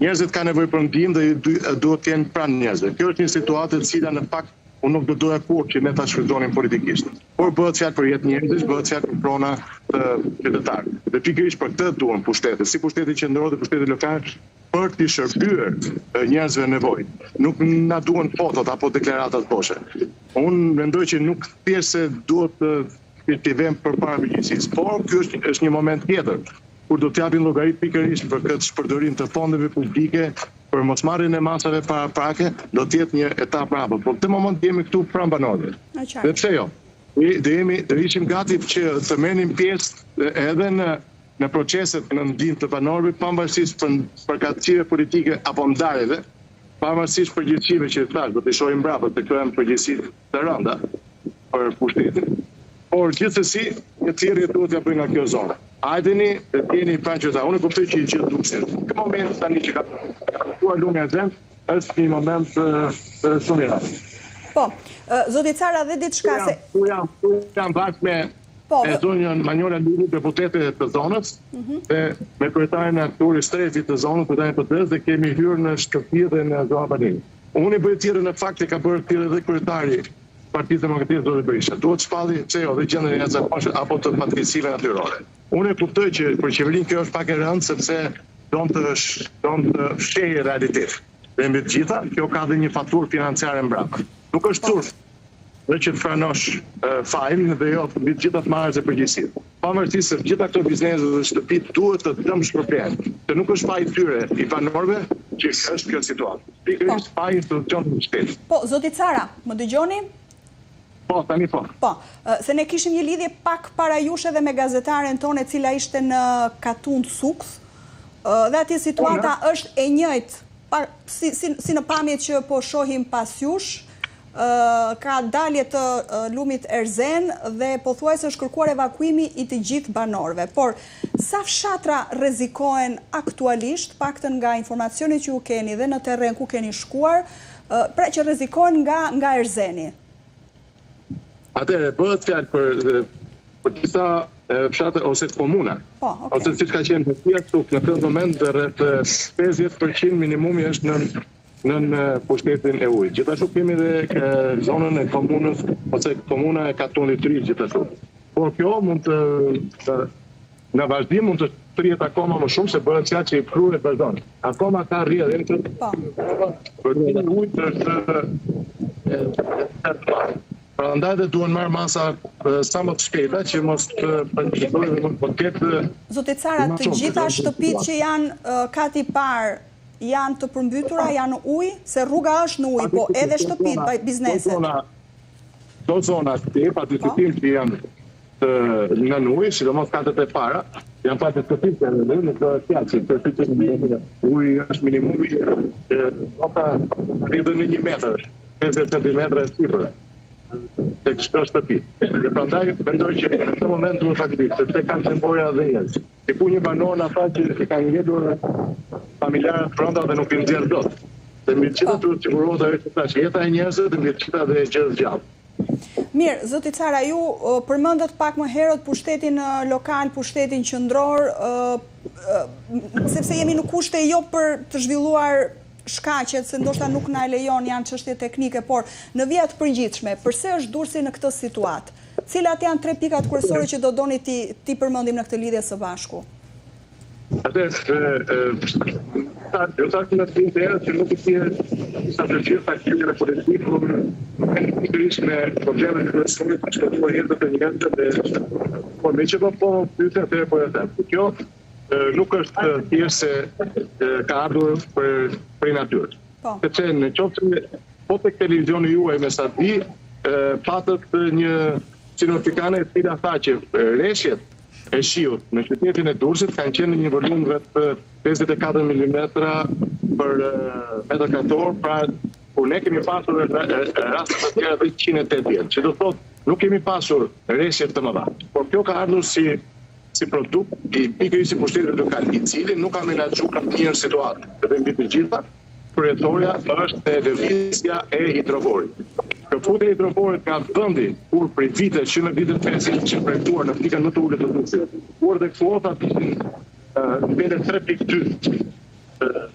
Njerëzit kanë nevojë për ndihmë dhe duhet të jenë pranë njerëzve. Kjo është një situatë e cila në fakt unë nuk do doja kur që ne ta shfrytëzonim politikisht. Por bëhet fjalë për jetë njerëzish, bëhet fjalë për prona të qytetarëve. Dhe pikërisht për këtë duan pushtetet, si pushteti qendror dhe pushteti lokal, për të shërbyer njerëzve në nevojë. Nuk na duan fotot apo deklaratat boshe. Unë mendoj që nuk thjesht se duhet të vëmë përpara përgjegjësisë, por ky është një moment tjetër kur do të japin llogarit pikërisht për këtë shpërdorim të fondeve publike, për mosmarrjen e masave paraprake, do të jetë një etapë rrapë. Por në këtë moment jemi këtu pranë banorëve. Dhe pse jo? Do ishim gati që të merrnim pjesë edhe në proceset në ndihmë të banorëve, pavarësisht përkatësive politike apo ndarjeve, pavarësisht përgjegjësive që thash, do të shohim mbrapa të këto janë përgjegjësi të rënda për pushtetin. Por gjithsesi, një thirrje duhet t'ja bëjnë nga kjo zonë. Hajdeni të jeni pranë qytetarëve. Unë kuptoj që i gjithë duken. Në moment tani që ka tuar lumja e zem, është një moment shumë i rëndë. Po, zoti Cara dhe diçka se Tu jam bashkë me zonjën Manjola Lili, deputete të zonës, dhe me kryetarin e aktorit strefit të zonës, kryetarin PD-s, dhe kemi hyrë në shtëpi dhe në zonë Banini. Unë i bëj thirrje në fakt që ka bërë thirrje dhe kryetari Partisë Demokratike zoti Berisha. Duhet shpalli pse jo dhe gjendjen e jashtëzakonshme apo të patriksive natyrore. Unë e kuptoj që për qeverinë kjo është pak e rëndë sepse do të fshehë realitet. Dhe mbi të gjitha, kjo ka dhe një faturë financiare mbrapa. Nuk është turp, dhe që të franosh fajin dhe jo mbi të gjitha të marrësh e përgjegjësitë. Pavarësisht se gjitha këto biznese dhe shtëpit duhet të dëmë shpërblyen. Se nuk është faji tyre i banorëve që është kjo situatë. Pikërisht faji institucionit të shtetit. Po, zoti Cara, më dëgjoni? Po, tani po. Po, se ne kishim një lidhje pak para jush edhe me gazetaren tonë e cila ishte në Katund Suks, dhe atje situata është e njëjtë, si në pamjet që po shohim pas jush, ka dalje të lumit Erzen dhe pothuajse është kërkuar evakuimi i të gjithë banorëve. Por, sa fshatra rrezikohen aktualisht, paktën nga informacionet që ju keni dhe në terren ku keni shkuar, pra që rrezikohen nga Erzeni? Atëherë, bëhet fjalë për disa fshatra ose komuna. Ose siç ka qenë në këtë moment rreth 50% minimumi është në pushtetin e ujit. Gjithashtu kemi dhe zonën e komunës ose komuna e Katundit 3 gjithashtu. Por kjo mund të në vazhdim mund të thrihet akoma më shumë se bëhet fjalë që i pruhet vazhdon. Akoma ka rrjedhje për ujit është prandaj dhe duhen marrë masa sa më të shpejta që mos të ketë. Zoti Cara, të gjitha shtëpitë që janë kati parë janë të përmbytura, janë në ujë, se rruga është në ujë, po edhe shtëpitë, bizneset. Do zona të participim që janë në ujë, sidomos katët e para, janë pati shtëpitë në të fjalë, që uji është minimumi, nota rridhe në 1 metër, 50 centimetra e sipër. Të kështë shtëpi. Dhe prandaj mendoj që në këtë moment duhet faktikisht, sepse kanë tempoja dhe njerëz. Sikur një banor na tha që i kanë ngjetur familjarët brenda dhe nuk i nxjerr dot. Dhe mbi të gjitha duhet sigurohet ajo që thash, jeta e njerëzve dhe mbi të gjitha dhe gjë gjallë. Mirë, zoti Cara, ju përmendët pak më herët pushtetin lokal, pushtetin qendror, sepse jemi në kushte jo për të zhvilluar shkaqet, se ndoshta nuk na e lejon, janë çështje teknike, por në vija të përgjithshme, përse është Durrësi në këtë situatë? Cilat janë 3 pikat kryesore që do doni ti përmendim në këtë lidhje së bashku? Jo tash në të herë që nuk i sa të gjitha aktivitetet politike, pikërisht me problemet kryesore që shkaktojnë jetën e njerëzve dhe por me që po pyetja të po e them. Kjo nuk është thjesht se ka ardhur për natyrë. Sepse në qoftë se po tek televizioni juaj me sa di, patët një sinoptikane e cila tha që rreshjet e shiut në qytetin e Durrësit kanë qenë në një volum rreth 54 mm për metër katror, pra kur ne kemi pasur raste të tjera dhe 180, që do thotë nuk kemi pasur rreshje të mëdha. Por kjo ka ardhur si produkt i pikërisht i pushtetit lokal, i cili nuk ka menaxhuar mirë situatën. Dhe mbi të gjitha, kryetoria është lëvizja e hidrovorit. Përfutja e hidrovorit nga vendi kur prej vite që në vitet 50 që projektuar në pikën më të ulët të Durrësit, kur dhe kuotat ishin në 3.2